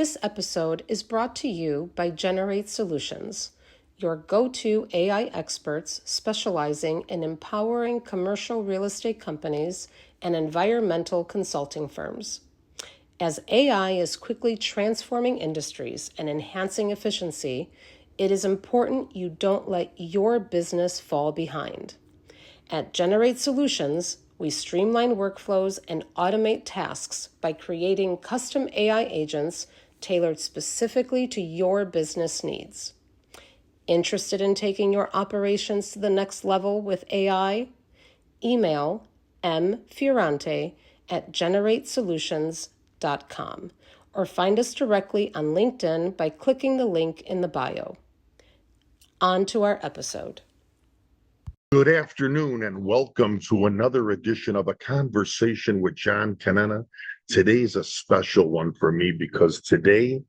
This episode is brought to you by Generate Solutions, your go-to AI experts specializing in empowering commercial real estate companies and environmental consulting firms. As AI is quickly transforming industries and enhancing efficiency, it is important you don't let your business fall behind. At Generate Solutions, we streamline workflows and automate tasks by creating custom AI agents tailored specifically to your business needs. Interested in taking your operations to the next level with AI? Email mfiorante@generatesolutions.com or find us directly on LinkedIn by clicking the link in the bio. On to our episode. Good afternoon and welcome to another edition of A Conversation with John Conenna. Today's a special one for me because today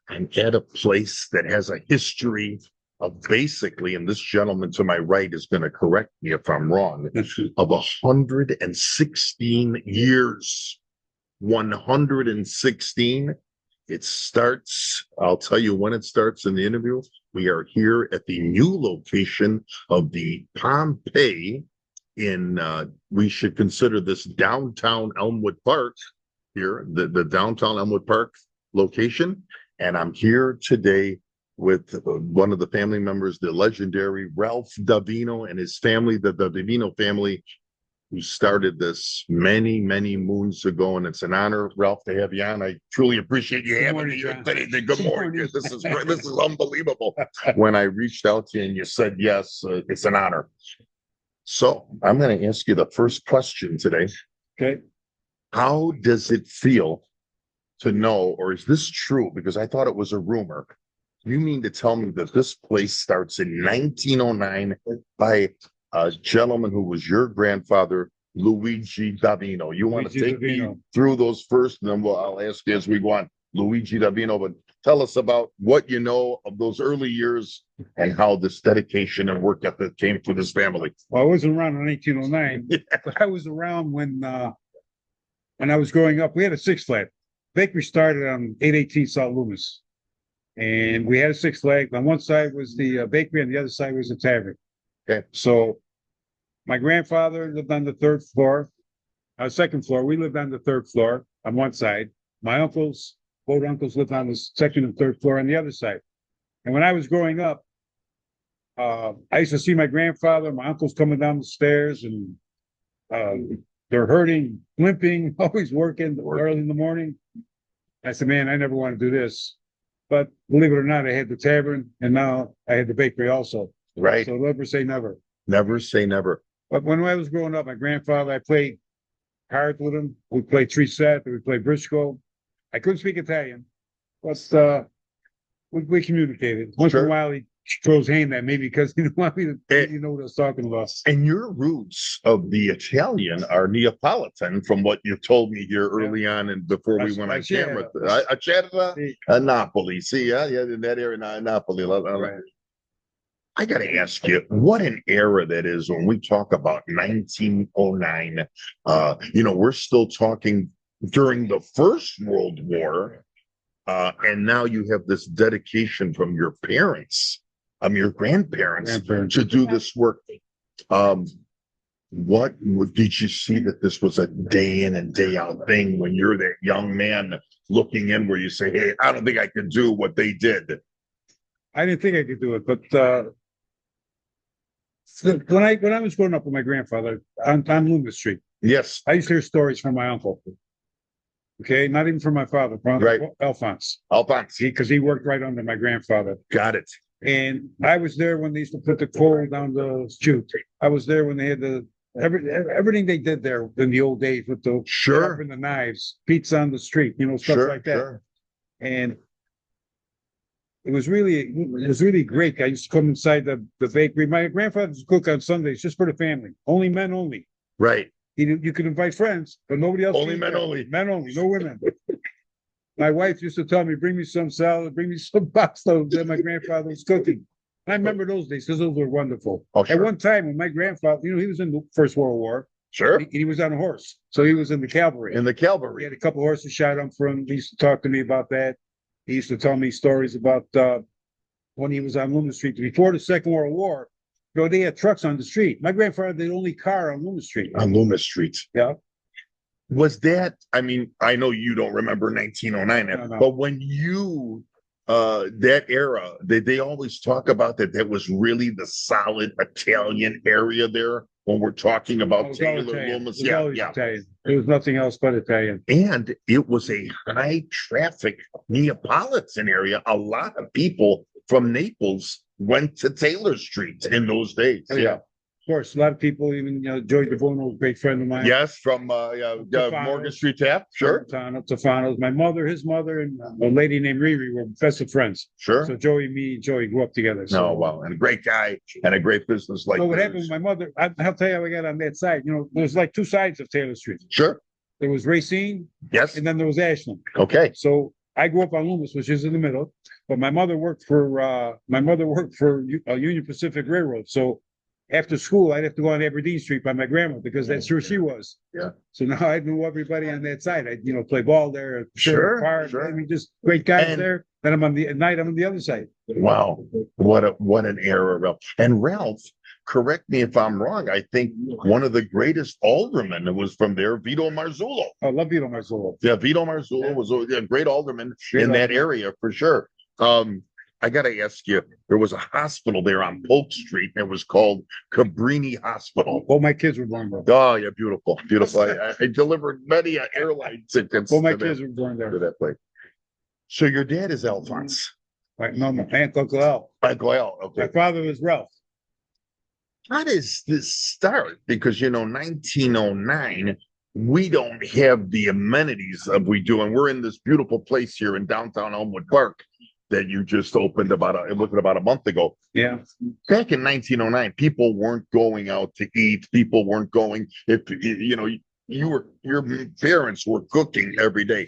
I'm at a place that has a history of basically, and this gentleman to my right is going to correct me if I'm wrong, of 116 years. 116. It starts, I'll tell you when it starts in the interview. We are here at the new location of the Pompei in, we should consider this downtown Elmwood Park here, the downtown Elmwood Park location. And I'm here today with one of the family members, the legendary Ralph Davino and his family, the Davino family, who started this many, many moons ago. And it's an honor, Ralph, to have you on. I truly appreciate you having me here today. Good morning. This is great. This is unbelievable. When I reached out to you and you said yes, it's an honor. So I'm going to ask you the first question today. Okay. How does it feel to know, or is this true? Because I thought it was a rumor. You mean to tell me that this place starts in 1909 by a gentleman who was your grandfather, Luigi Davino? You want to take me through those first, and then I'll ask you as we go on. Luigi Davino, but tell us about what you know of those early years and how this dedication and work ethic came for this family. Well, I wasn't around in 1909, but I was around when I was growing up. We had a six flag. Bakery started on 818 South Loomis. And we had a six flag. On one side was the bakery, and the other side was the tavern. Okay. So my grandfather lived on the third floor, second floor. We lived on the third floor on one side. My uncles, both uncles, lived on the second and third floor on the other side. And when I was growing up, I used to see my grandfather, my uncles coming down the stairs, and they're hurting, limping, always working early in the morning. I said, man, I never want to do this. But believe it or not, I had the tavern, and now I had the bakery also. Right. So never say never. Never say never. But when I was growing up, my grandfather, I played cards with him. We played trisette, we played briscoe. I couldn't speak Italian, but we communicated. Once in a while, he throws hand at me because he didn't want me to know what I was talking about. And your roots of the Italian are Neapolitan, from what you told me here early on and before we went on camera. Napoli. See, yeah, in that area, Napoli. Right. I got to ask you, what an era that is when we talk about 1909. We're still talking during the First World War, and now you have this dedication from your parents, your grandparents, to do this work. What did you see that this was a day in and day out thing when you're that young man looking in, where you say, hey, I don't think I can do what they did? I didn't think I could do it, but when I was growing up with my grandfather on Loomis Street, yes, I used to hear stories from my uncle. Okay, not even from my father, from right. Alphonse, because he worked right under my grandfather. Got it. And I was there when they used to put the coal down the chute. I was there when they had everything they did there in the old days with the and the knives, pizza on the street, stuff like that. Sure. And it was really great. I used to come inside the bakery. My grandfather used to cook on Sundays just for the family. Only men only. Right. You could invite friends, but nobody else. Only men only. Men only, no women. My wife used to tell me, bring me some salad, bring me some pasta that my grandfather was cooking. And I remember those days because those were wonderful. Oh, sure. At one time, when my grandfather, he was in the First World War. Sure. He was on a horse. So he was in the cavalry. In the cavalry. He had a couple of horses shot him from. He used to talk to me about that. He used to tell me stories about when he was on Loomis Street before the Second World War. You know, they had trucks on the street. My grandfather had the only car on Loomis Street. On Loomis Street. Yeah. Was that, I mean, I know you don't remember 1909, No. but when you, that era, they always talk about that was really the solid Italian area there when we're talking about Taylor Loomis. Yeah. Italian. There was nothing else but Italian. And it was a high traffic Neapolitan area. A lot of people from Naples went to Taylor Street in those days. Oh, yeah. Of course, a lot of people, even Joey DeVono, a great friend of mine. Yes, from Morgan Street Tap. Sure. Tafano's. My mother, his mother, and a lady named Riri were best of friends. Sure. So Joey grew up together. So. Oh, wow. And a great guy and a great business like So what happened with my mother, I'll tell you how I got on that side. You know, there's like two sides of Taylor Street. Sure. There was Racine. Yes. And then there was Ashland. Okay. So I grew up on Loomis, which is in the middle, but my mother worked for Union Pacific Railroad. So after school, I'd have to go on Aberdeen Street by my grandma because that's where she was. Yeah. So now I knew everybody on that side. I'd play ball there. Sure. Park, Sure. I mean, just great guys there. Then at night I'm on the other side. Wow. What an era, Ralph. And Ralph, correct me if I'm wrong. I think one of the greatest aldermen that was from there, Vito Marzullo. I love Vito Marzullo. Yeah, Vito Marzullo was a great alderman in that area for sure. I got to ask you, there was a hospital there on Polk Street. It was called Cabrini Hospital. All my kids were born there. Oh, yeah, beautiful, beautiful. I delivered many airline tickets. All my kids were born there. To that place. So your dad is Alphonse. Right, no, my aunt, Uncle Al. Uncle Al, okay. My father was Ralph. How does this start? Because, 1909, we don't have the amenities of we do. And we're in this beautiful place here in downtown Elmwood Park that you just opened about a month ago. Yeah. Back in 1909, people weren't going out to eat. People weren't going, your parents were cooking every day.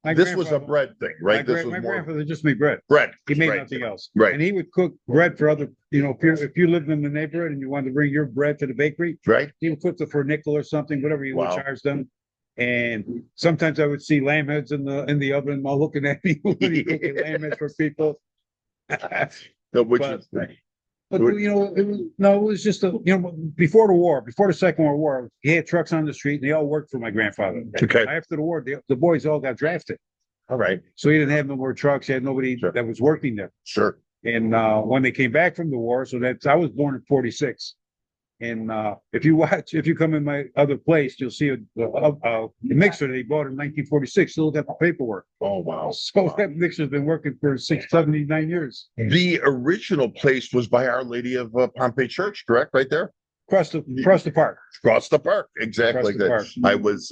This was a bread thing, right? My grandfather just made bread. Bread. He made nothing else. Right. And he would cook bread for other, if you lived in the neighborhood and you wanted to bring your bread to the bakery, right? He would cook it for a nickel or something, whatever you would charge them. And sometimes I would see lamb heads in the oven while looking at me when he cooking lamb heads for people. But it was just before the Second World War, he had trucks on the street and they all worked for my grandfather. Okay. After the war, the boys all got drafted. All right. So he didn't have no more trucks. He had nobody that was working there. Sure. And when they came back from the war, I was born in 46. And if you come in my other place, you'll see a mixer that he bought in 1946. Still got the paperwork. Oh, wow. So that mixer's been working for 79 years. The original place was by Our Lady of Pompei Church, correct? Right there? Across the park. Across the park, exactly like that. Park. I was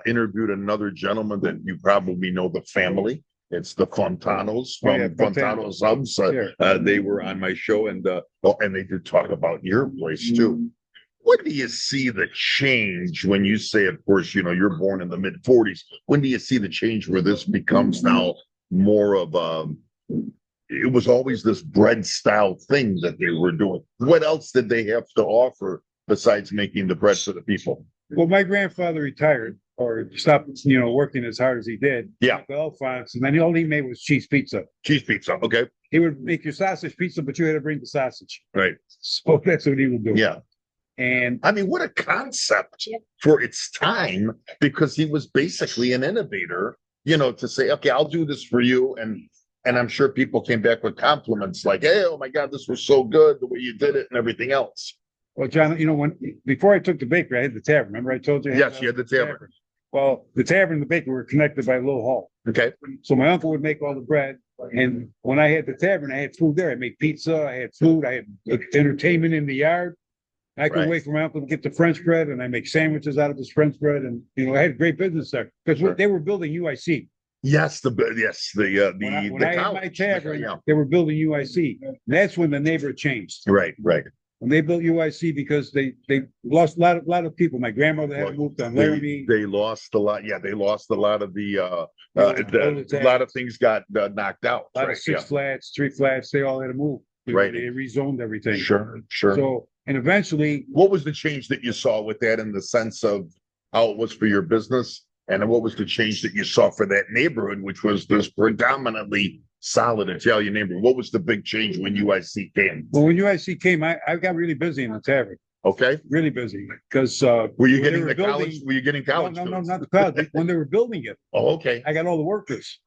interviewed another gentleman that you probably know the family. It's the Fontanos from Fontano Subs. They were on my show, and they did talk about your place too. When do you see the change when you say, of course, you're born in the mid 40s? When do you see the change where this becomes now more of it was always this bread style thing that they were doing. What else did they have to offer besides making the bread for the people? Well, my grandfather retired or stopped, working as hard as he did. Yeah. Alphonse, and then all he made was cheese pizza. Cheese pizza, okay. He would make your sausage pizza, but you had to bring the sausage. Right. So that's what he would do. Yeah. And I mean, what a concept for its time, because he was basically an innovator, to say, okay, I'll do this for you. And I'm sure people came back with compliments like, hey, oh my God, this was so good, the way you did it and everything else. Well, John, before I took the bakery, I had the tavern. Remember I told you? Yes, you had the tavern. Well, the tavern and the bakery were connected by a little hall. Okay. So my uncle would make all the bread. And when I had the tavern, I had food there. I made pizza, I had food, I had entertainment in the yard. I could wait for my uncle to get the French bread, and I make sandwiches out of his French bread. And, I had great business there because they were building UIC. Yes, the when I had my tavern, they were building UIC. That's when the neighborhood changed. Right. When they built UIC, because they lost a lot of people. My grandmother had moved on Laramie. They lost a lot. Yeah, they lost a lot of a lot of things got knocked out. A lot of 6 flats, 3 flats. They all had to move. Right. They rezoned everything. Sure. So, and eventually, what was the change that you saw with that in the sense of how it was for your business? And what was the change that you saw for that neighborhood, which was this predominantly solid Italian neighborhood? What was the big change when UIC came? Well, when UIC came, I got really busy in the tavern. Okay. Really busy because were you getting the college? Were you getting college? No, not the college. When they were building it. Oh, okay. I got all the workers.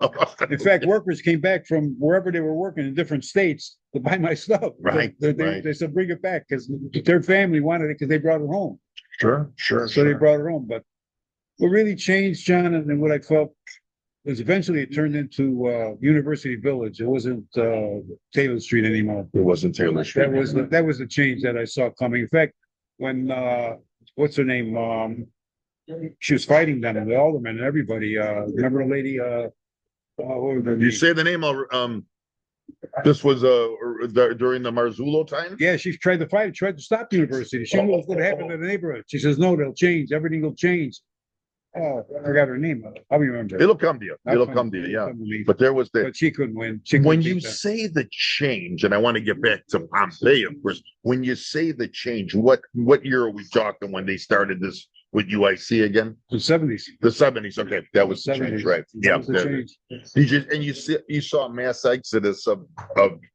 In fact, workers came back from wherever they were working in different states to buy my stuff. Right. They said bring it back because their family wanted it because they brought it home. Sure. So they brought it home. But what really changed, John, and what I felt was eventually it turned into University Village. It wasn't Taylor Street anymore. It wasn't Taylor Street. That was the change that I saw coming. In fact, when what's her name? She was fighting them and the aldermen and everybody. Remember a lady? You say the name? This was during the Marzullo time. Yeah, she tried to fight. Tried to stop the university. She knew what was going to happen to the neighborhood. She says, "No, they'll change. Everything will change." Oh, I forgot her name. I'll remember. It'll come to you. It'll come to you. Yeah. But there was but she couldn't win. When you say the change, and I want to get back to Pompei, of course. When you say the change, what year are we talking when they started this with UIC again? The 70s. The 70s. Okay, that was the change, right? Yeah. You saw a mass exodus of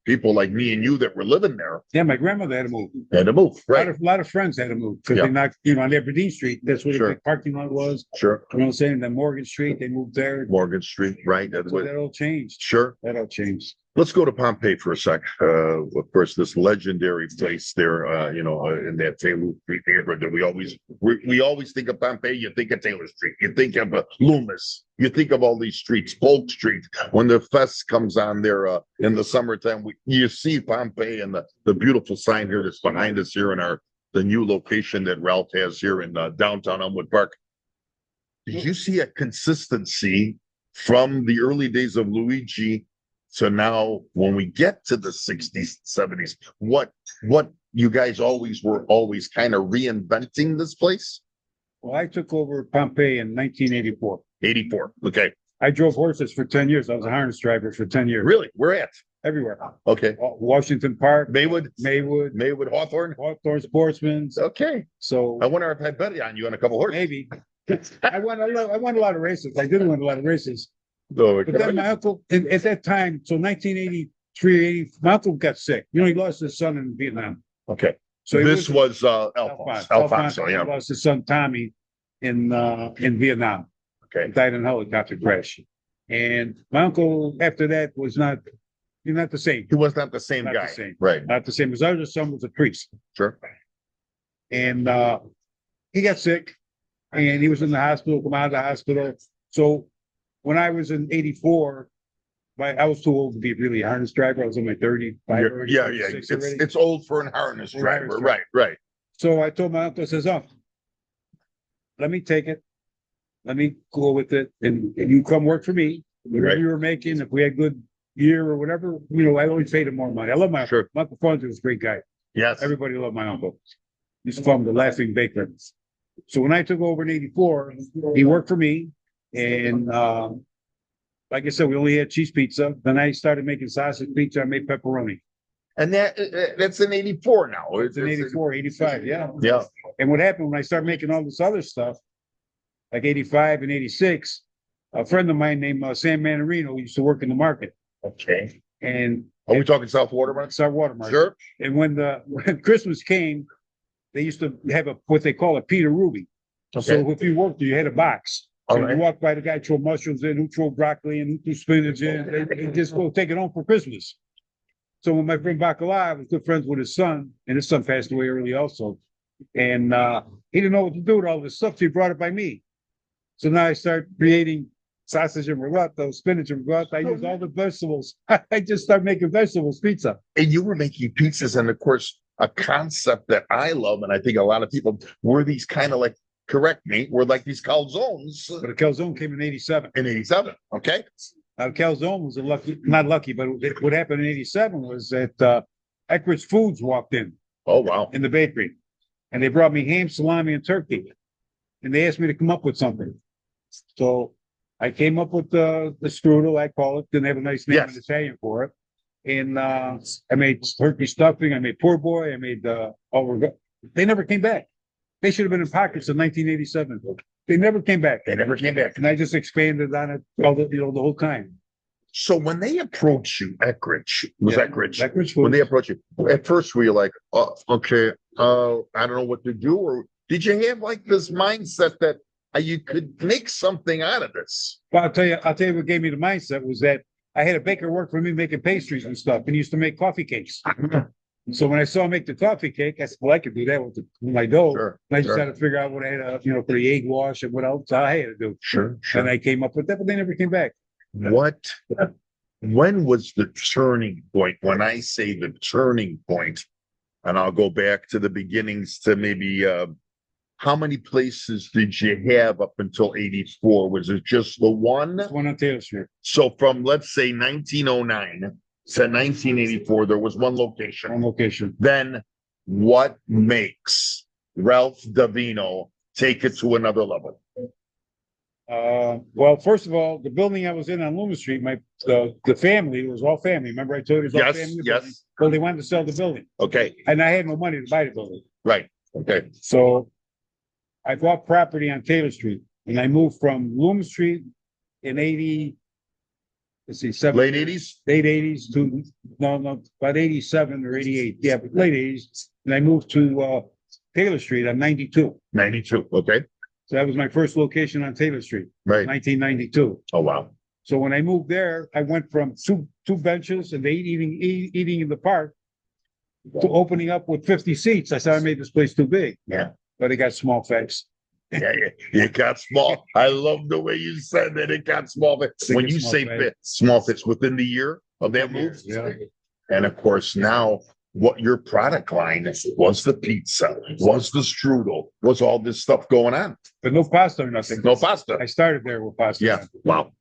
people like me and you that were living there. Yeah, my grandmother had to move. Right. A lot of friends had to move because they knocked, on Aberdeen Street. That's where the parking lot was. Sure. You know what I'm saying? Then Morgan Street, they moved there. Morgan Street, right? That all changed. Sure. That all changed. Let's go to Pompei for a sec. Of course, this legendary place there, in that Taylor Street neighborhood that we always think of Pompei. You think of Taylor Street. You think of Loomis. You think of all these streets, Polk Street. When the fest comes on there in the summertime, you see Pompei and the beautiful sign here that's behind us here in the new location that Ralph has here in downtown Elmwood Park. Did you see a consistency from the early days of Luigi? So now when we get to the 60s, 70s, what you guys were always kind of reinventing this place? Well, I took over Pompei in 1984. 84. Okay. I drove horses for 10 years. I was a harness driver for 10 years. Really? Where at? Everywhere. Okay. Washington Park. Maywood, Hawthorne, Sportsman's. Okay. So I wonder if I bet on you on a couple horses. Maybe. I won a lot of races. I did win a lot of races. But then my uncle, at that time, so 1983, 80, my uncle got sick. He lost his son in Vietnam. Okay. So this was Alfonso. Yeah. He lost his son Tommy in Vietnam. Okay. He died in a helicopter crash. And my uncle, after that, was not the same. He was not the same guy. Right. Not the same. His other son was a priest. Sure. And he got sick, and he was in the hospital. Come out of the hospital. So when I was in 84, I was too old to be really a harness driver. I was in my 30s. Yeah. It's old for a harness driver. Right. So I told my uncle, I says, "Oh, let me take it. Let me go with it. And you come work for me. Whatever you were making, if we had good year or whatever, I always paid him more money. I love my uncle. Uncle Fonzie was a great guy. Yes. Everybody loved my uncle. Used to call him the laughing baker. So when I took over in 84, he worked for me. And like I said, we only had cheese pizza. Then I started making sausage pizza. I made pepperoni. And that's in 84 now. It's in 84, 85, yeah. Yeah. And what happened when I started making all this other stuff, like 85 and 86, a friend of mine named Sam Manarino used to work in the market. Okay. And are we talking South Watermark? South Watermark. Sure. And when Christmas came, they used to have what they call a Peter Ruby. Okay. So if you worked, you had a box. So you walk by the guy, throw mushrooms in, who throw broccoli in, who threw spinach in, and just go take it home for Christmas. So when my friend Bacala was good friends with his son, and his son passed away early also, and he didn't know what to do with all this stuff, so he brought it by me. So now I start creating sausage and ricotta, spinach and ricotta. I use all the vegetables. I just start making vegetables pizza. And you were making pizzas, and of course, a concept that I love, and I think a lot of people were these kind of like, correct me, were like these calzones. But a calzone came in 87. In 87, okay. Calzone was not lucky, but what happened in 87 was that Eckert's Foods walked in. Oh, wow. In the bakery. And they brought me ham, salami, and turkey. And they asked me to come up with something. So I came up with the strudel, I call it. Didn't have a nice name in Italian for it. And I made turkey stuffing. I made poor boy. I made they never came back. They should have been in pockets in 1987. They never came back. They never came back. And I just expanded on it all the, the whole time. So when they approach you, Eckridge, Eckridge when was, they approach you, at first were you like, oh, okay, I don't know what to do? Or did you have like this mindset that you could make something out of this? well, I'll tell you what gave me the mindset was that I had a baker work for me making pastries and stuff, and he used to make coffee cakes. So when I saw him make the coffee cake, I said, well, I could do that with my dough. Sure, And I just sure. had to figure out what I had to, for the egg wash and what else I had to do. Sure, sure. And I came up with that, but they never came back. When was the turning point? When I say the turning point, and I'll go back to the beginnings to maybe, how many places did you have up until 84? Was it just the one? One on Taylor Street. So from, let's say, 1909 to 1984, there was one location. One location. Then what makes Ralph Davino take it to another level? Well, first of all, the building I was in on Loomis Street, the family, it was all family. Remember I told you it was all Yes, family? yes. Well, they wanted to sell the building, Okay, and I had no money to buy the building. right, okay, So I bought property on Taylor Street, and I moved from Loomis Street in let's see, late 80s? late 80s to, no, about 87 or 88. Yeah, but late 80s. And I moved to Taylor Street on 92. 92, okay, So that was my first location on Taylor Street, right. 1992. Oh, wow. So when I moved there, I went from two benches and eating in the park to opening up with 50 seats. I said I made this place too big. Yeah. But it got small facts. Yeah, it got small. I love the way you said that it got small. But when you say small fits within the year of that move, Yeah. and of course now what your product line was the pizza, was the strudel, was all this stuff going on. But no pasta or nothing. No pasta. I started there with pasta. Yeah. Wow.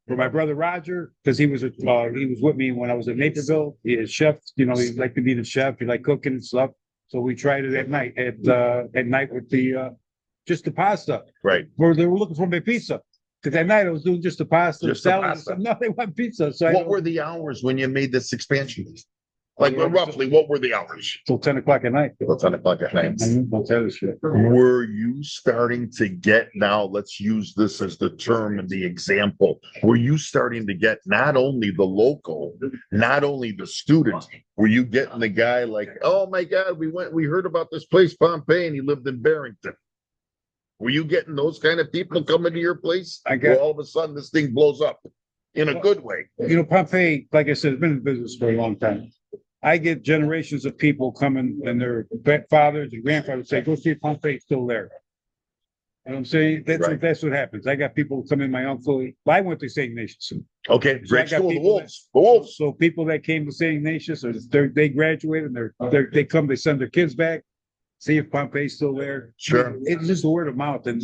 For my brother Roger, because he was with me when I was in Naperville. He is chef, he liked to be the chef. He liked cooking and stuff. So we tried it at night with the just the pasta. Right. Where they were looking for my pizza. Because that night I was doing just the pasta, Just the salad. pasta. No, they want pizza. So What were the hours when you made this expansion? Like Well, roughly, what were the hours? till 10 o'clock at night. Till 10 o'clock at night. I'll tell you shit. Were you starting to get, now let's use this as the term and the example, were you starting to get not only the local, not only the students, were you getting the guy like, oh my God, we heard about this place, Pompei, and he lived in Barrington? Were you getting those kind of people coming to your place? Where all of a sudden this thing blows up in a good way? Pompei, like I said, has been in business for a long time. I get generations of people coming and their fathers and grandfathers say, go see if Pompei's still there. You know what I'm saying? That's what happens. I got people come in, my uncle, I went to St. Ignatius. Okay, So great I got school, the people Wolves, the Wolves. So people that came to St. Ignatius, or they graduated, and they come, they send their kids back, see if Pompei's still there. Sure. It's just a word of mouth. And,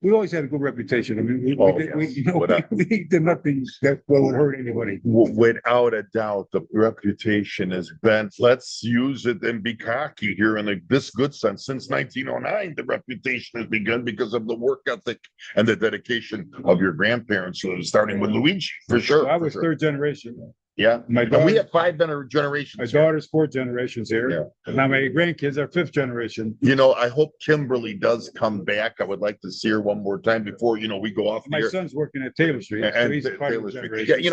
we always had a good reputation. I mean, we did nothing that would hurt anybody. Without a doubt, the reputation has been, let's use it and be cocky here in this good sense. Since 1909, the reputation has begun because of the work ethic and the dedication of your grandparents, starting with Luigi, for sure. So I was third generation. Yeah. My And we have 5 generations. My daughter's 4th generations here. Yeah. And now my grandkids are 5th generation. I hope Kimberly does come back. I would like to see her one more time before, we go off My here. son's working at Taylor Street. So And he's part of the Taylor generation. Street.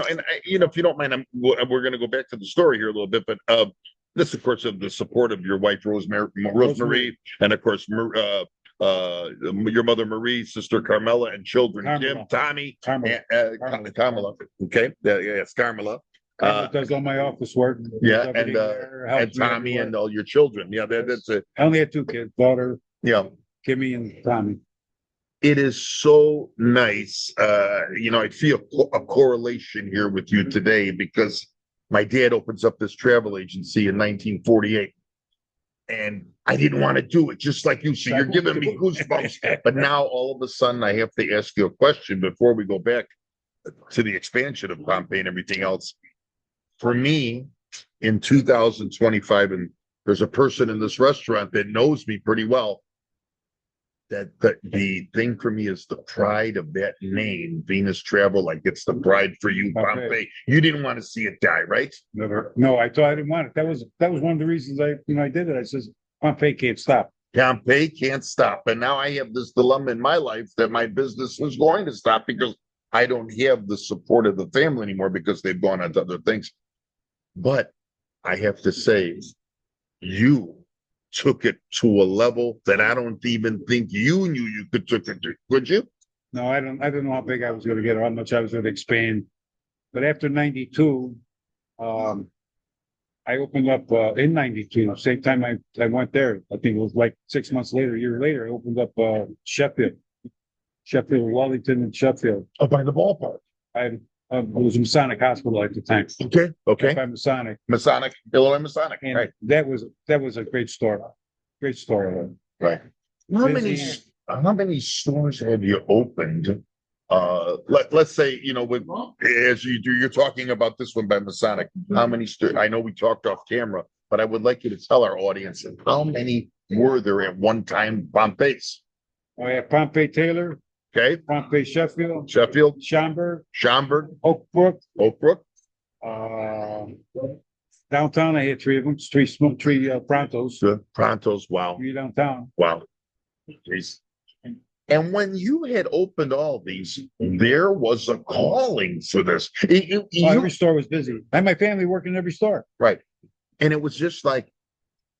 Yeah, if you don't mind, we're going to go back to the story here a little bit, but this, of course, of the support of your wife, Rosemary, and of course, your mother Marie, sister Carmela, and children Kim, Tommy, Carmela. Okay, yes, Carmela. Does all my office work. Yeah, and Tommy and all your children. Yeah, that's it. I only had 2 kids, daughter, Yeah. Kimmy, and Tommy. It is so nice. I feel a correlation here with you today because my dad opens up this travel agency in 1948. And I didn't want to do it, just like you. So you're giving me goosebumps. But now all of a sudden I have to ask you a question before we go back to the expansion of Pompei and everything else. For me, in 2025, and there's a person in this restaurant that knows me pretty well, that the thing for me is the pride of that name, Venus Travel, like it's the pride for you, Pompei. You didn't want to see it die, right? Never. No, I didn't want it. That was one of the reasons I did it. I says, Pompei can't stop. Pompei can't stop. And now I have this dilemma in my life that my business was going to stop because I don't have the support of the family anymore because they've gone on to other things. But I have to say, you took it to a level that I don't even think you knew you could take it to. Would you? No, I don't know how big I was going to get or how much I was going to expand. But after 92, I opened up in 92, same time I went there. I think it was like 6 months later, a year later, I opened up Sheffield, Wellington and Sheffield. Oh, by the ballpark. It was Masonic Hospital at the time. Okay. By Masonic. Illinois Masonic. And right. that was a great store. Great store. Right. How many stores have you opened? Let's say, as you're talking about this one by Masonic, how many I know we talked off camera, but I would like you to tell our audience how many were there at one time Pompei's? I have Pompei Taylor. Okay. Pompei Sheffield. Schaumburg. Oakbrook. Downtown, I had three of them. Three Prontos. Prontos. Wow. Three downtown. Wow. Jeez. And when you had opened all these, there was a calling for this. Every store was busy. I had my family working in every store. Right. And it was just like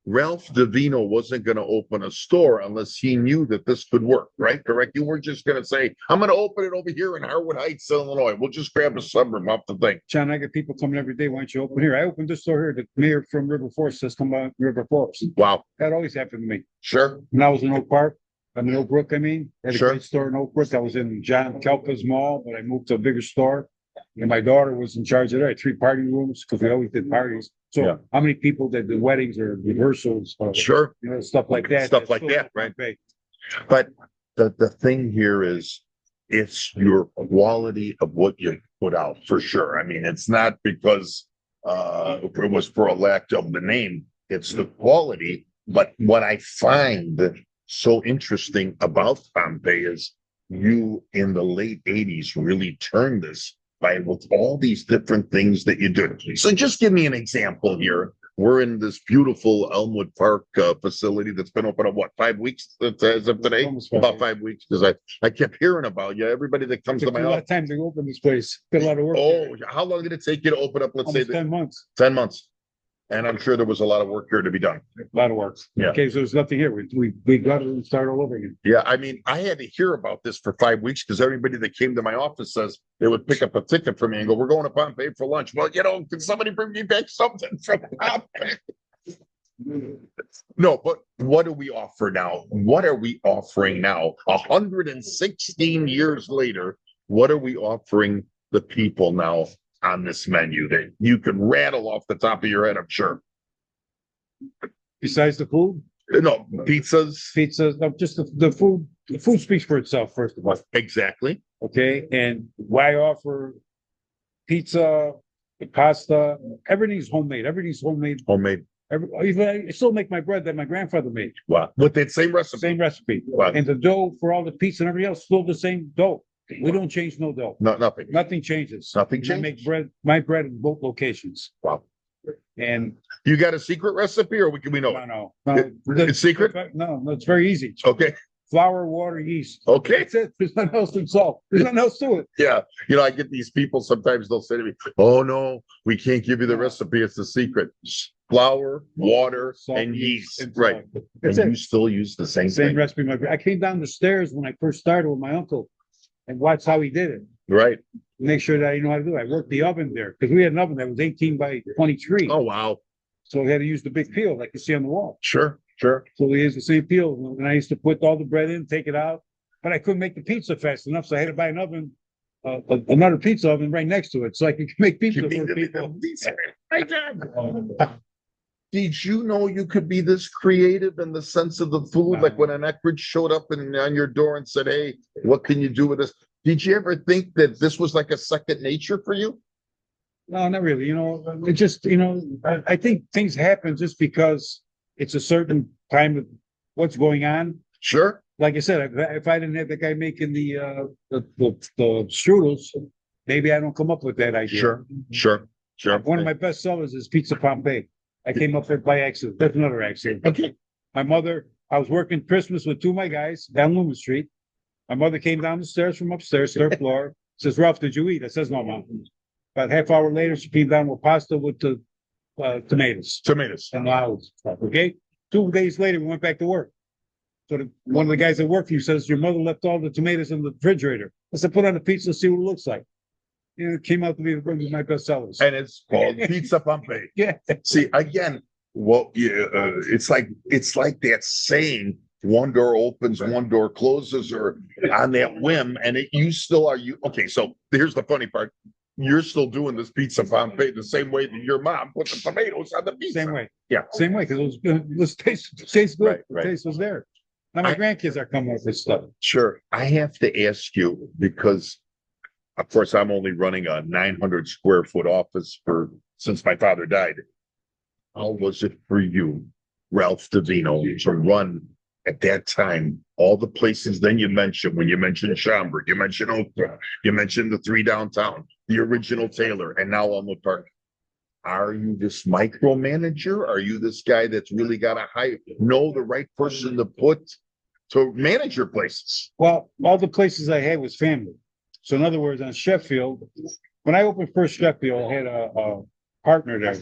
Ralph Davino wasn't going to open a store unless he knew that this could work, right? Correct? You weren't just going to say, I'm going to open it over here in Harwood Heights, Illinois. We'll just grab a suburb off the thing. John, I get people coming every day. Why don't you open here? I opened this store here. The mayor from River Forest says, come on, River Forest. Wow. That always happened to me. Sure. When I was in Oak Park, in Oak Brook, had a Sure. great store in Oak Brook. I was in John Kelpa's mall, but I moved to a bigger store. And my daughter was in charge of that. I had 3 party rooms because we always did parties. So Yeah. how many people did the weddings or rehearsals? Sure. Stuff like that. Stuff like that, right? But the thing here is it's your quality of what you put out for sure. I mean, it's not because it was for a lack of the name. It's the quality. But what I find so interesting about Pompei is you in the late 80s really turned this by with all these different things that you do. So just give me an example here. We're in this beautiful Elmwood Park facility that's been open, 5 weeks as of today? About 5 weeks, because I kept hearing about you. Everybody that comes to my office. A lot of time to open this place. Got a lot of work. Oh, how long did it take you to open up? Let's say 10 months. 10 months. And I'm sure there was a lot of work here to be done. A lot of work. Yeah. Okay, so there's nothing here. We got to start all over again. Yeah, I mean, I had to hear about this for 5 weeks because everybody that came to my office says they would pick up a ticket for me and go, we're going to Pompei for lunch. Well, can somebody bring me back something from Pompei? No, but what do we offer now? What are we offering now? 116 years later, what are we offering the people now on this menu that you can rattle off the top of your head, I'm sure? Besides the food? No, pizzas. No, just the food. The food speaks for itself, first of all. Exactly. Okay, and why offer pizza, pasta? Everything's homemade. Homemade. I still make my bread that my grandfather made. Wow. With that same recipe. Same recipe. Wow. And the dough for all the pizza and everything else, still the same dough. We don't change no dough. No, nothing. Nothing changes. Nothing I make my bread in both locations. Wow. And you got a secret recipe, or we know? No. It's secret? No, it's very easy. Okay. Flour, water, yeast. Okay. That's it. There's nothing else than salt. There's nothing else to it. Yeah. I get these people, sometimes they'll say to me, oh no, we can't give you the recipe. It's a secret. Flour, water, salt, and yeast. Right. And you still use the same thing. Recipe. I came down the stairs when I first started with my uncle and watched how he did it. Right. Make sure that I know how to do it. I worked the oven there because we had an oven that was 18 by 23. Oh, wow. So we had to use the big peel like you see on the wall. Sure. So we used the same peel. And I used to put all the bread in, take it out. But I couldn't make the pizza fast enough. So I had to buy an oven, another pizza oven right next to it. So I could make pizza for people. Did you know you could be this creative in the sense of the food? Like when an Eckridge showed up on your door and said, hey, what can you do with this? Did you ever think that this was like a second nature for you? No, not really. It just, I think things happen just because it's a certain time of what's going on. Sure. Like I said, if I didn't have the guy making the strudels, maybe I don't come up with that idea. Sure. One of my best sellers is Pizza Pompei. I came up there by accident. That's another accident. Okay. My mother, I was working Christmas with two of my guys down Loomis Street. My mother came down the stairs from upstairs, third floor. Says, Ralph, did you eat? I says, no, Mom. About half hour later, she came down with pasta with the tomatoes. Tomatoes. And olives. Okay. 2 days later, we went back to work. So one of the guys that worked for you says, your mother left all the tomatoes in the refrigerator. I said, put on the pizza and see what it looks like. It came out to be one of my best sellers. And it's called Pizza Pompei. Yeah. See, again, well, it's like that saying, one door opens, one door closes, or on that whim, and you still are you. Okay, so here's the funny part. You're still doing this Pizza Pompei the same way that your mom put the tomatoes on the pizza. Same way. Yeah. Same way, because it was taste good. Right. The taste was there. Now my grandkids are coming with this stuff. Sure. I have to ask you because, of course, I'm only running a 900 square foot office since my father died. How was it for you, Ralph Davino, to run at that time all the places? Then when you mentioned Schaumburg, you mentioned Oprah, you mentioned the 3 downtown, the original Taylor, and now Elmwood Park. Are you this micromanager? Are you this guy that's really got to know the right person to manage your places? Well, all the places I had was family. So in other words, on Sheffield, when I opened first Sheffield, I had a partner there,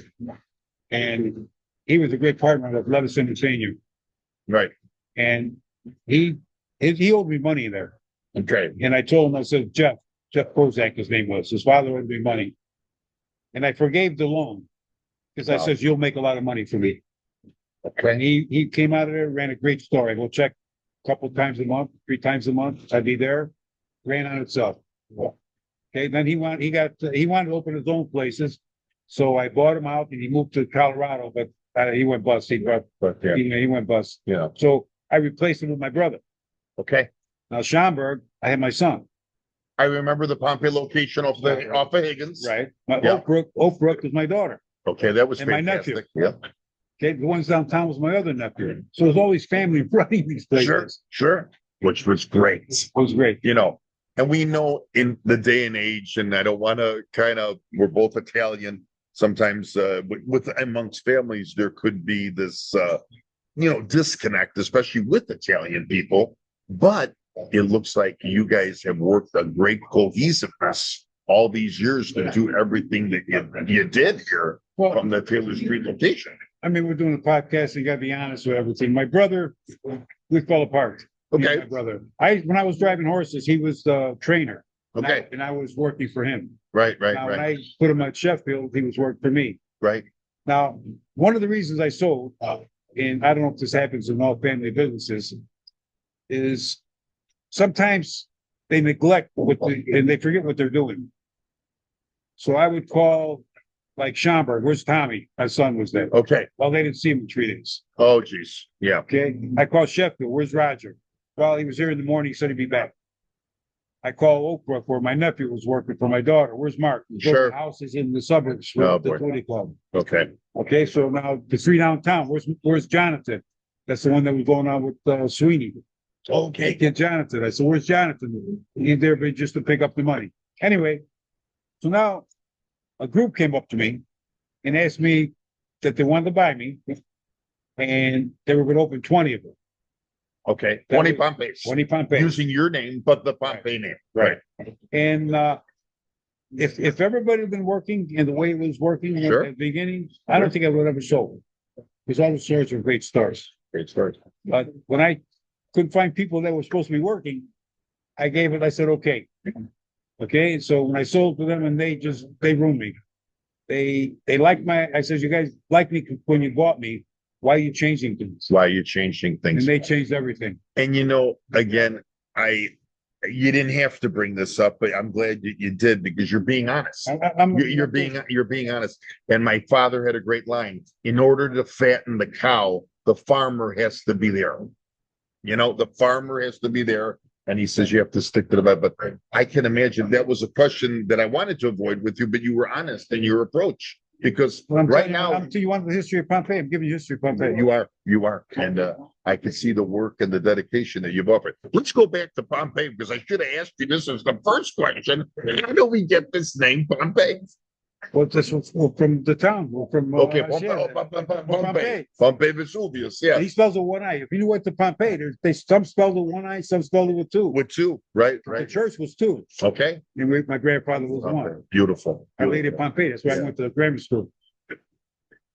and he was a great partner of Levison and Senior. Right. And he owed me money there. Okay. And I told him, I said, Jeff Kozak, his name was, his father owed me money. And I forgave the loan because I says, you'll make a lot of money for me. Okay. And he came out of there, ran a great store. I go check a couple times a month, 3 times a month. I'd be there, ran on itself. Okay. Then he wanted to open his own places. So I bought him out and he moved to Colorado, but he went bust. He went bust. Yeah. So I replaced him with my brother. Okay. Now Schaumburg, I had my son. I remember the Pompei location off of Higgins. Right. Oak Brook was my daughter. Okay, that was and fantastic. My nephew. Yep. Okay, the ones downtown was my other nephew. So there's always family running these places. Sure. Which was great. It was great. And we know in the day and age, and I don't want to we're both Italian. Sometimes amongst families, there could be this, disconnect, especially with Italian people. But it looks like you guys have worked a great cohesiveness all these years to do everything that you did here from the Taylor Street location. I mean, we're doing a podcast, and you got to be honest with everything. My brother, we fell apart. Okay. My brother. When I was driving horses, he was the trainer. Okay. And I was working for him. Right. Now, when I put him at Sheffield, he was working for me. Right. Now, one of the reasons I sold, and I don't know if this happens in all family businesses, is sometimes they neglect and they forget what they're doing. So I would call like Schaumburg, where's Tommy? My son was there. Okay. Well, they didn't see him in 3 days. Oh, geez. Yeah. Okay. I called Sheffield, where's Roger? Well, he was here in the morning, he said he'd be back. I called Oak Brook, where my nephew was working for my daughter. Where's Mark? Sure. The house is in the suburbs. Oh, The boy. 20 club. Okay. Okay, so now the 3 downtown, where's Jonathan? That's the one that was going on with Sweeney. Okay. Get Jonathan. I said, where's Jonathan? He's there just to pick up the money. Anyway, so now a group came up to me and asked me that they wanted to buy me, and they were going to open 20 of them. Okay. 20 Pompeis. 20 Pompei. Using your name, but the Pompei name. Right. And if everybody had been working in the way it was working at the beginning, I don't think I would have ever sold. Because all the stores are great stores. Great stores. But when I couldn't find people that were supposed to be working, I said, okay. Okay. And so when I sold to them and they ruined me. They liked I said, you guys like me when you bought me. Why are you changing things? Why are you changing things? And they changed everything. And again, you didn't have to bring this up, but I'm glad you did because you're being honest. You're being honest. And my father had a great line. In order to fatten the cow, the farmer has to be there. The farmer has to be there. And he says you have to stick to the bed. But I can imagine that was a question that I wanted to avoid with you, but you were honest in your approach. Because right now, you want the history of Pompei? I'm giving you history of Pompei. You are, and I can see the work and the dedication that you've offered. Let's go back to Pompei because I should have asked you this as the first question. How do we get this name, Pompei? Well, this was from the town. We're from Okay, Pompei. Pompei Vesuvius, yeah, He spells it one eye. If you went to Pompei, they some spelled it one eye, some spelled it with two. with two, right, The right, church was two, okay. and my grandfather was one. Beautiful. Our Lady of Pompei. That's why I went to the grammar school.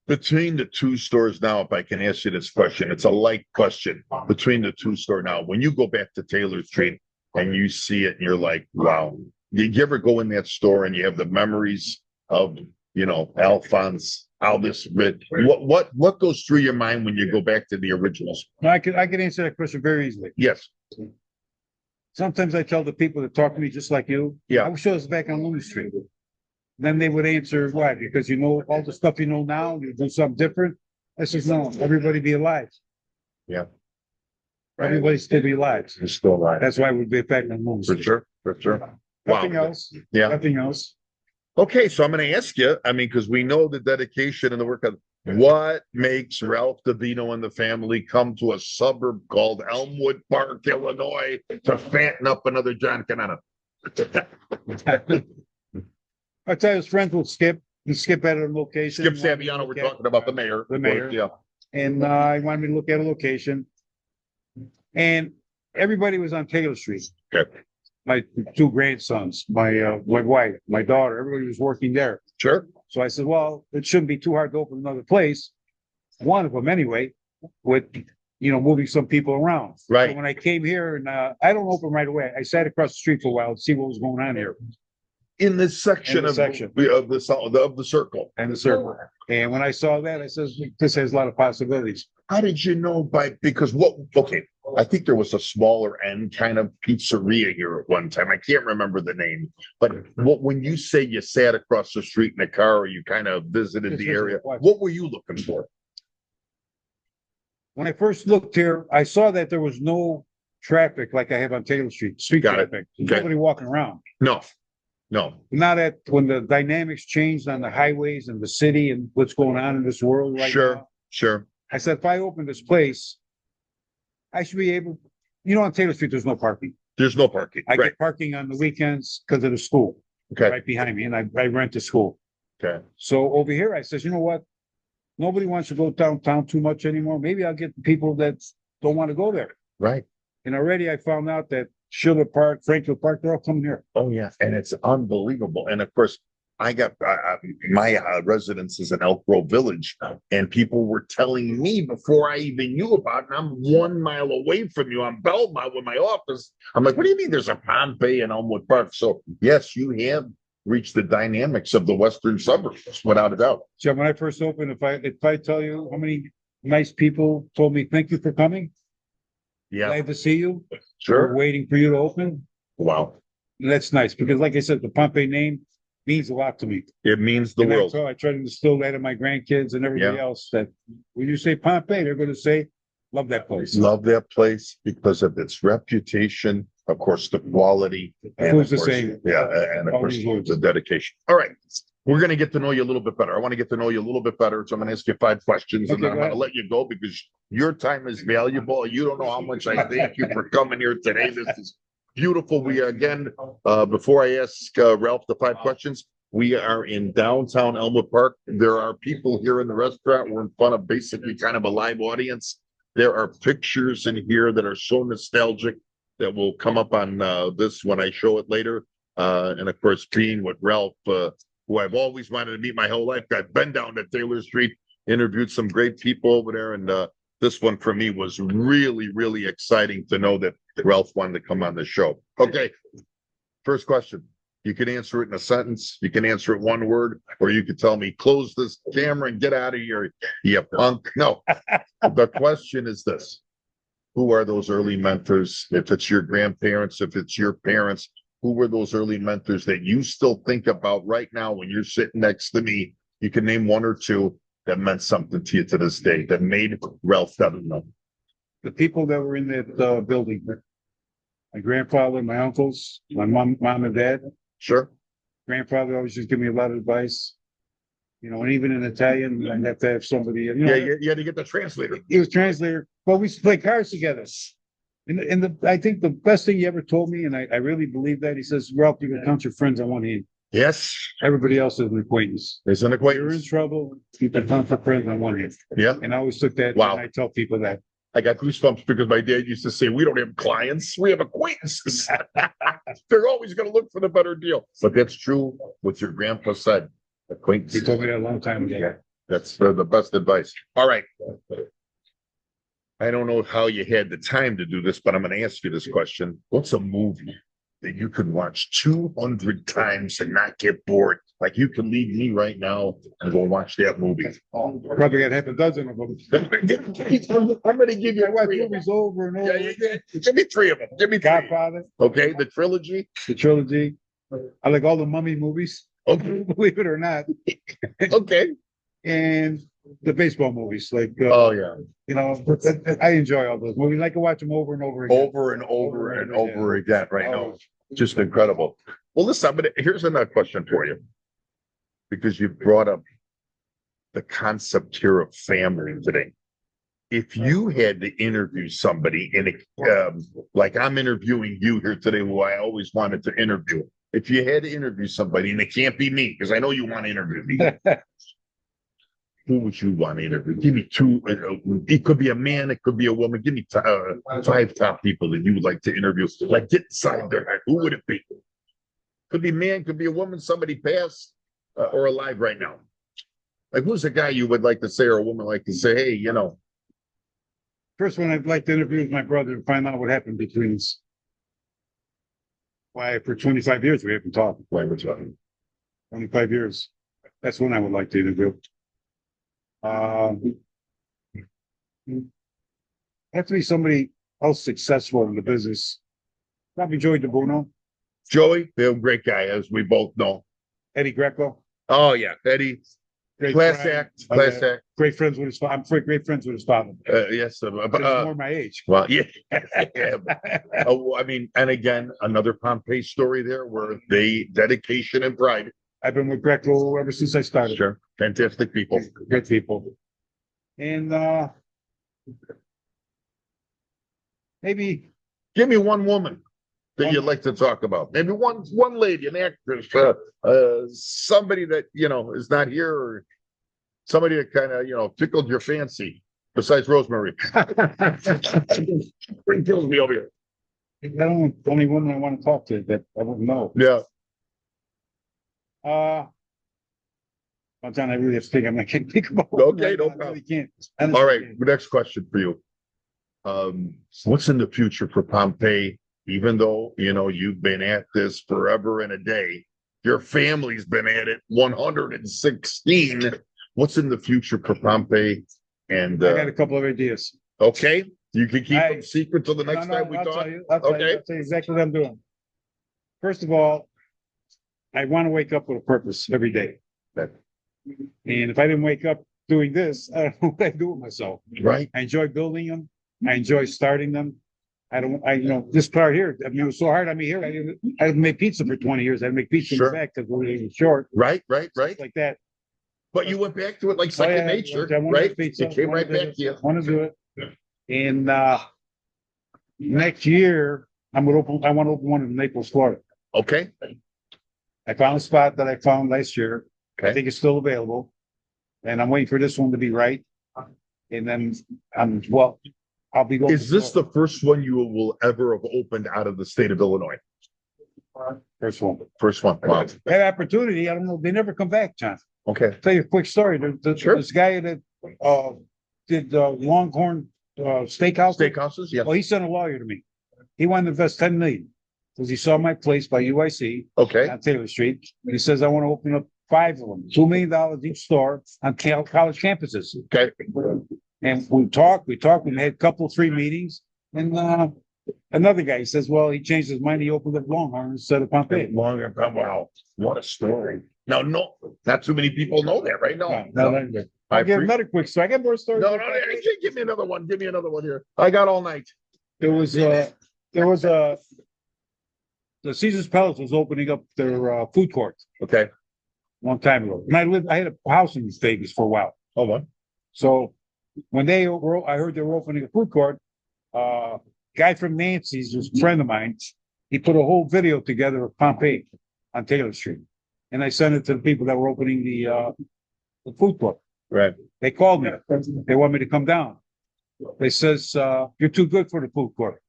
Between the two stores now, if I can ask you this question, it's a light question. Between the two store now, when you go back to Taylor Street and you see it and you're like, wow, did you ever go in that store and you have the memories of, you know, Alphonse, how this bit, what goes through your mind when you go back to the originals? I could answer that question very easily. Yes. Sometimes I tell the people that talk to me just like you, Yeah. I wish I was back on Loomis Street. Then they would answer, why? Because you know all the stuff you know now, you do something different. I says, no, everybody be alive. Yeah. Everybody still be alive. It's still right. That's why we'd be back on Loomis For Street. sure, for sure. Nothing Wow. else. Yeah. Nothing else. Okay, so I'm going to ask you, I mean, because we know the dedication and the work of what makes Ralph Davino and the family come to a suburb called Elmwood Park, Illinois, to fatten up another John Conenna? I tell you, his friends will skip. He skip at a location. Skip Saviano, we're talking about the mayor. The mayor. Yeah. And he wanted me to look at a location. And everybody was on Taylor Street. Okay. My two grandsons, my wife, my daughter, everybody was working there. Sure. So I said, well, it shouldn't be too hard to open another place. One of them anyway, with, you know, moving some people around. Right. So when I came here and I don't open right away. I sat across the street for a while to see what was going on here In this section In the of section. of the circle. and the circle. And when I saw that, I says, this has a lot of possibilities. How did you know because I think there was a smaller end kind of pizzeria here at one time. I can't remember the name, but when you say you sat across the street in a car or you kind of visited the area, what were you looking for? When I first looked here, I saw that there was no traffic like I have on Taylor Street, street Got it. traffic. Okay. Nobody walking around. No. Now that when the dynamics changed on the highways and the city and what's going on in this world right now, Sure. I said, if I open this place, I should be able, you know, on Taylor Street, there's no parking. There's no parking. I Right. get parking on the weekends because of the school Okay. right behind me, and I rent the school. Okay. So over here, I says, you know what? Nobody wants to go downtown too much anymore. Maybe I'll get the people that don't want to go there. Right. And already I found out that Schiller Park, Franklin Park, they're all coming here. Oh, yeah. And it's unbelievable. And of course, my residence is in Elk Grove Village, and people were telling me before I even knew about it, and I'm 1 mile away from you on Belmont with my office. I'm like, what do you mean there's a Pompei in Elmwood Park? So yes, you have reached the dynamics of the western suburbs, without a doubt. So when I first opened, if I tell you how many nice people told me, thank you for coming, Yeah, glad to see you. We're sure. waiting for you to open. Wow. That's nice because like I said, the Pompei name means a lot to me. It means the And world. so I try to instill that in my grandkids and everybody else that when you say Pompei, they're going to say, love that place. Love that place because of its reputation, of course, the quality. And Who's of to course, say? yeah, and of course, Always words. the dedication. All right. We're going to get to know you a little bit better. I want to get to know you a little bit better. So I'm going to ask you 5 questions and Okay, then I'm go going to ahead. let you go because your time is valuable. You don't know how much I thank you for coming here today. This is beautiful. We again, before I ask Ralph the 5 questions, we are in downtown Elmwood Park. There are people here in the restaurant. We're in front of basically kind of a live audience. There are pictures in here that are so nostalgic that will come up on this when I show it later. And of course, being with Ralph, who I've always wanted to meet my whole life. I've been down to Taylor Street, interviewed some great people over there. And this one for me was really, really exciting to know that Ralph wanted to come on the show. Okay. First question. You can answer it in a sentence. You can answer it 1 word, or you could tell me, close this camera and get out of here, you punk. No, the question is this. Who are those early mentors? If it's your grandparents, if it's your parents, who were those early mentors that you still think about right now when you're sitting next to me? You can name 1 or 2 that meant something to you to this day, that made Ralph Davino. The people that were in that building, my grandfather, my uncles, my mom and dad. Sure. Grandfather always just give me a lot of advice. You know, and even in Italian, I'd have to have somebody. You know, Yeah, you had to get the translator. he was translator. Well, we used to play cards together. And I think the best thing he ever told me, and I really believe that, he says, Ralph, you can count your friends on 1 hand. Yes. Everybody else is an acquaintance. There's an You're in acquaintance. trouble, you can hunt for friends on one hand. Yeah. And I always took that, Wow. and I tell people that. I got goosebumps because my dad used to say, we don't have clients, we have acquaintances. They're always going to look for the better deal. But that's true what your grandpa said. He Acquaintances. told me that a long time ago. That's the best advice. All right. I don't know how you had the time to do this, but I'm going to ask you this question. What's a movie that you could watch 200 times and not get bored? Like you can leave me right now and go watch that movie. Probably got half a dozen of them. I'm going to give you I watch three of them. movies over and over. Yeah. Give me three of them. Give me three. Godfather, Okay, the trilogy. the trilogy. I like all the mummy movies, Okay. believe it or not. Okay. And the baseball movies, like, Oh yeah. you know, I enjoy all those movies. I can watch them over and over again. Over and over and over again right now. Just incredible. Well, listen, here's another question for you. Because you brought up the concept here of family today. If you had to interview somebody like I'm interviewing you here today, who I always wanted to interview. If you had to interview somebody, and it can't be me, because I know you want to interview me. Who would you want to interview? Give me two. It could be a man, it could be a woman. Give me 5 top people that you would like to interview. Like get inside their head. Who would it be? Could be a man, could be a woman, somebody passed or alive right now. Like who's a guy you would like to say, or a woman like to say, hey, you know. First one I'd like to interview is my brother and find out what happened between us. Why, for 25 years we haven't talked. Why we're talking. 25 years. That's one I would like to interview. Have to be somebody else successful in the business. Probably Joey DeBuono, Joey, they're a great guy, as we both know. Eddie Greco. Oh yeah, Eddie. Great Class friend. act, class act. Great friends with his father. I'm great friends with his father. Yes. He's more my age. Well, yeah. Oh, I mean, and again, another Pompei story there where they dedication and pride. I've been with Greco ever since I started. Sure. Fantastic people. Good people. And maybe Give me one woman that you'd like to talk about. Maybe one lady, an actress, somebody that, you know, is not here, or somebody that kind of, you know, tickled your fancy besides Rosemary. Bring kills me over here. that's the only woman I want to talk to that I wouldn't know. Yeah. Sometimes I really have to think. I can't think about. Okay, no I problem. really can't. All right. The next question for you. What's in the future for Pompei? Even though, you know, you've been at this forever and a day, your family's been at it 116. What's in the future for Pompei? And I got a couple of ideas. okay, you can keep them secret till the next time we I'll talk. tell you, I'll tell you exactly what I'm doing. First of all, I want to wake up with a purpose every day. And if I didn't wake up doing this, I don't know what I'd do with myself. Right. I enjoy building them. I enjoy starting them. You know, this part here, I mean, it was so hard on me here. I didn't make pizza for 20 years. I didn't make pizza in the back because we were short. Right. Like that. But you went back to it like second nature, right? It came right back to you. I want to do it. And next year, I want to open one in Naples, Florida. Okay. I found a spot that I found last year. I Okay. think it's still available. And I'm waiting for this one to be right. And then I'll be going. Is this the first one you will ever have opened out of the state of Illinois? first one? First one. Wow. Had opportunity. I don't know. They never come back, John. Okay. Tell you a quick story. Sure. This guy that did Longhorn Steakhouse. Steakhouses, yeah. Well, he sent a lawyer to me. He wanted to invest $10 million because he saw my place by UIC Okay. on Taylor Street. He says, I want to open up 5 of them, $2 million each store on college campuses. Okay. And we talked, we had a couple, 3 meetings. And another guy says, well, he changed his mind. He opened up Longhorn instead of Pompei. Longer. Wow. What a story. Now, no, not too many people know that, right? No. I'll give another quick story. I got more stories. No, give me another one. Give me another one here. I got all night. The Caesar's Palace was opening up their food court Okay. a long time ago. And I had a house in Vegas for a while. Hold on. So when I heard they were opening a food court, guy from Nancy's was a friend of mine. He put a whole video together of Pompei on Taylor Street. and I sent it to the people that were opening the food court. Right. They called me. They want me to come down. They says, you're too good for the food court.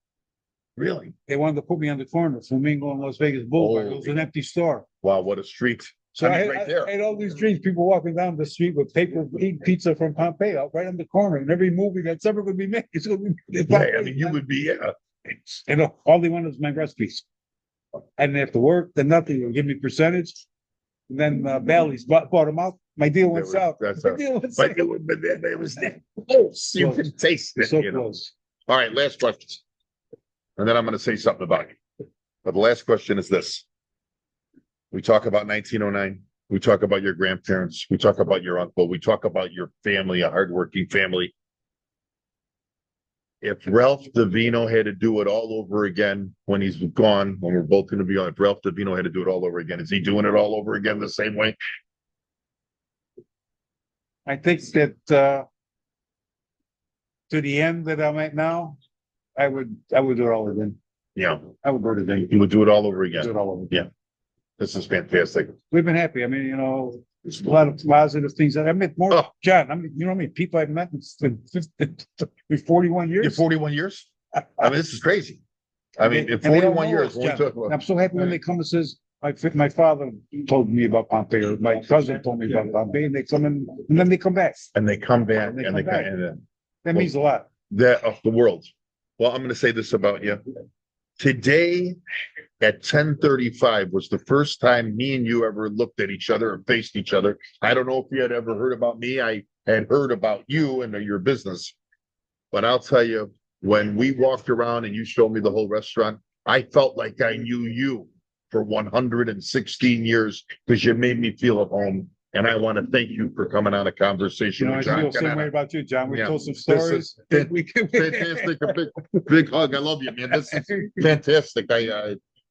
Really? They wanted to put me on the corner, Flamingo and Las Vegas Boulevard. It was an empty store. Wow, what a street. So I mean, right there. I had all these dreams, people walking down the street with paper, eating pizza from Pompei out right on the corner. And every movie that's ever going to be made is going to be. Yeah, I mean, you would be, And all they wanted was my recipes. I didn't have to work, then nothing. They'll give me percentage. And then Bally's bought them out. My deal went south. That's My deal went south. but it was close. You can taste it. So you know? close. All right, last question. And then I'm going to say something about you. But the last question is this. We talk about 1909. We talk about your grandparents. We talk about your uncle. We talk about your family, a hardworking family. If Ralph Davino had to do it all over again when he's gone, when we're both going to be on, if Ralph Davino had to do it all over again, is he doing it all over again the same way? I think that to the end that I'm at now, I would do it all again. Yeah. I would do it again. You would do it all over Do again. it all over. Yeah. This is fantastic. We've been happy. I mean, you know, there's a lot of positive things that I met more. Oh. John, I mean, you know how many people I've met in 41 years? You're 41 years? I mean, this is crazy. I mean, in And they don't 41 know years, us, when we John. talk about, I'm so happy when they come and says, my father told me about Pompei, or my cousin told me about Pompei, and they come in, and then they come back. and they come back And they and they come come back. and That means a lot. that of the world. Well, I'm going to say this about you. Today at 10:35 was the first time me and you ever looked at each other and faced each other. I don't know if you had ever heard about me. I had heard about you and your business. But I'll tell you, when we walked around and you showed me the whole restaurant, I felt like I knew you for 116 years because you made me feel at home. And I want to thank you for coming on a You conversation know, I with feel John the same way Conenna. about you, John. We Yeah. told some This stories. is We can- Fantastic, a big hug. I love you, man. This is fantastic.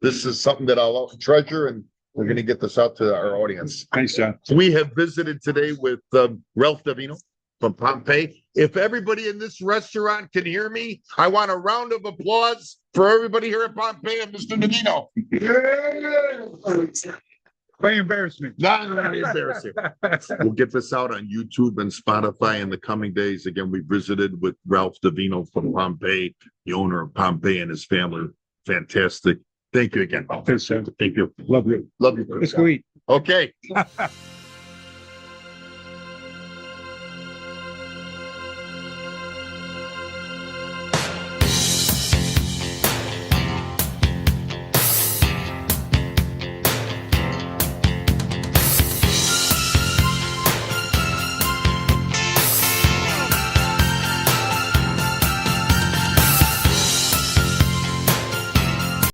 This is something that I'll treasure, and we're going to get this out to our audience. Thanks, John. We have visited today with Ralph Davino from Pompei. If everybody in this restaurant can hear me, I want a round of applause for everybody here at Pompei and Mr. Davino. Very embarrassment. Not embarrassing. We'll get this out on YouTube and Spotify in the coming days. Again, we visited with Ralph Davino from Pompei, the owner of Pompei and his family. Fantastic. Thank you again. Thanks, John. Thank you. Love you. Love you. Let's go eat. Okay.